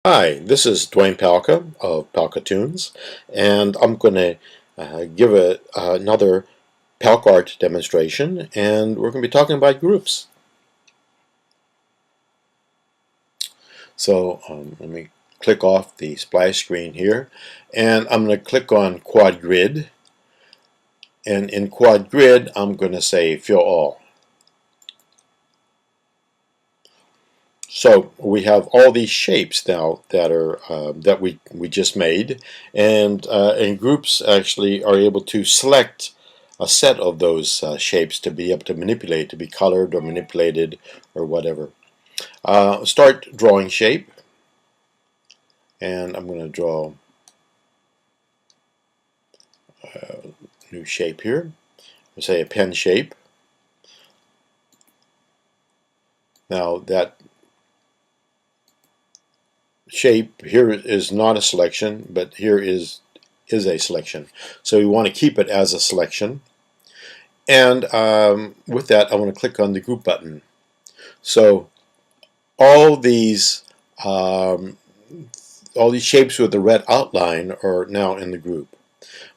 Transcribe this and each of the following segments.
Hi, this is Dwayne Palka of Pal Katoonz, and I'm going to give another PalkArt demonstration, and we're going to be talking about groups. So let me click off the splash screen here, and I'm going to click on Quad Grid, and in Quad Grid I'm going to say Fill All. So we have all these shapes now that are that we just made, and groups actually are able to select a set of those shapes to be able to manipulate, to be colored or manipulated or whatever. Start drawing shape, and I'm going to draw a new shape here. We'll say a pen shape. Now that shape here is not a selection, but here is a selection. So we want to keep it as a selection. And with that, I want to click on the group button. So all these shapes with the red outline are now in the group.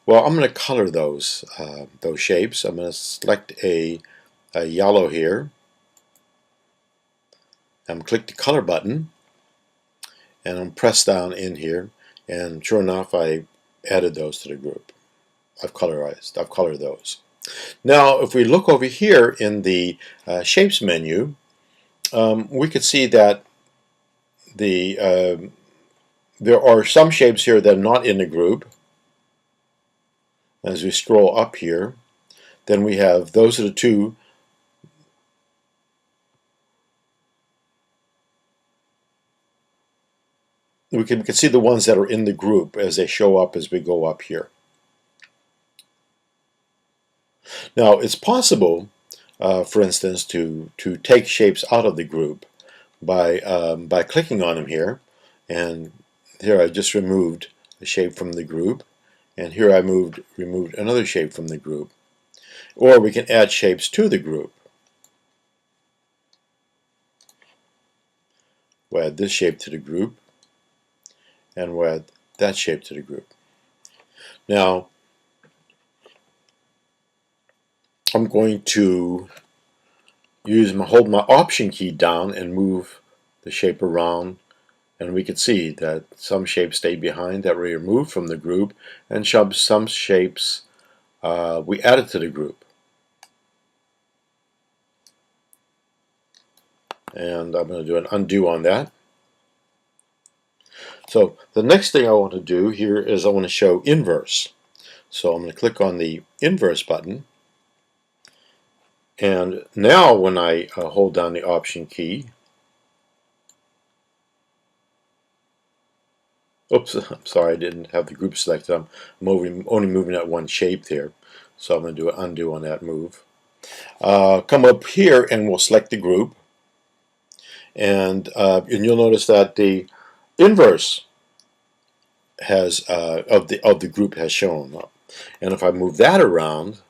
Well, I'm going to color those shapes. I'm going to select a yellow here. I'm going to click the color button, and I'm press down in here, and sure enough, I added those to the group. I've colored those. Now, if we look over here in the Shapes menu, we could see that there are some shapes here that are not in the group. As we scroll up here, then we have those are the two. We can see the ones that are in the group as they show up as we go up here. Now, it's possible, for instance, to take shapes out of the group by clicking on them here, and here I just removed a shape from the group, and here I removed another shape from the group. Or we can add shapes to the group. We'll add this shape to the group, and we'll add that shape to the group. Now, I'm going to hold my Option key down and move the shape around, and we can see that some shapes stay behind that we removed from the group, and some shapes we added to the group. And I'm going to do an undo on that. So the next thing I want to do here is I want to show inverse. So I'm going to click on the inverse button, and now when I hold down the Option key, oops, I'm sorry, I didn't have the group selected. I'm only moving that one shape there. So I'm going to do an undo on that move. Come up here and we'll select the group. And you'll notice that the inverse has of the group has shown up. And if I move that around,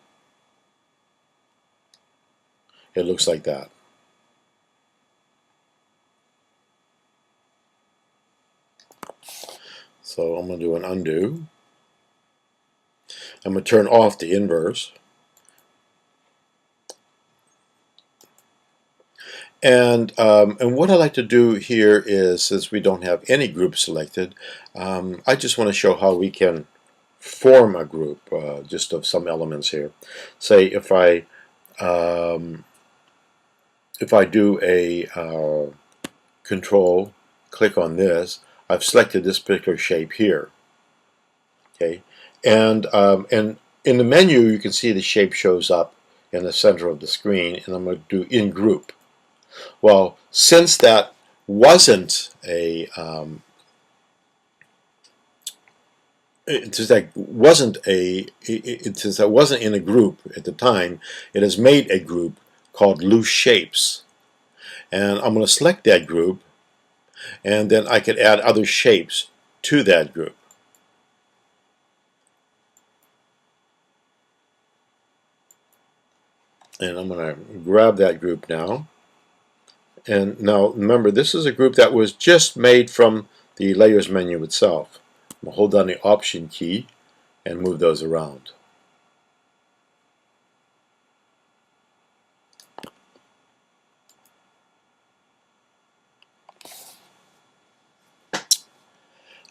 it looks like that. So I'm going to do an undo. I'm going to turn off the inverse. And what I like to do here is, since we don't have any group selected, I just want to show how we can form a group just of some elements here. Say if I do a control, click on this, I've selected this particular shape here. Okay, and in the menu you can see the shape shows up in the center of the screen, and I'm going to do in group. Well, since that wasn't a since that wasn't in a group at the time, it has made a group called Loose Shapes, and I'm going to select that group, and then I could add other shapes to that group. And I'm going to grab that group now. And now remember, this is a group that was just made from the layers menu itself. We'll hold down the Option key and move those around.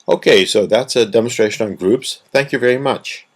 Okay, so that's a demonstration on groups. Thank you very much.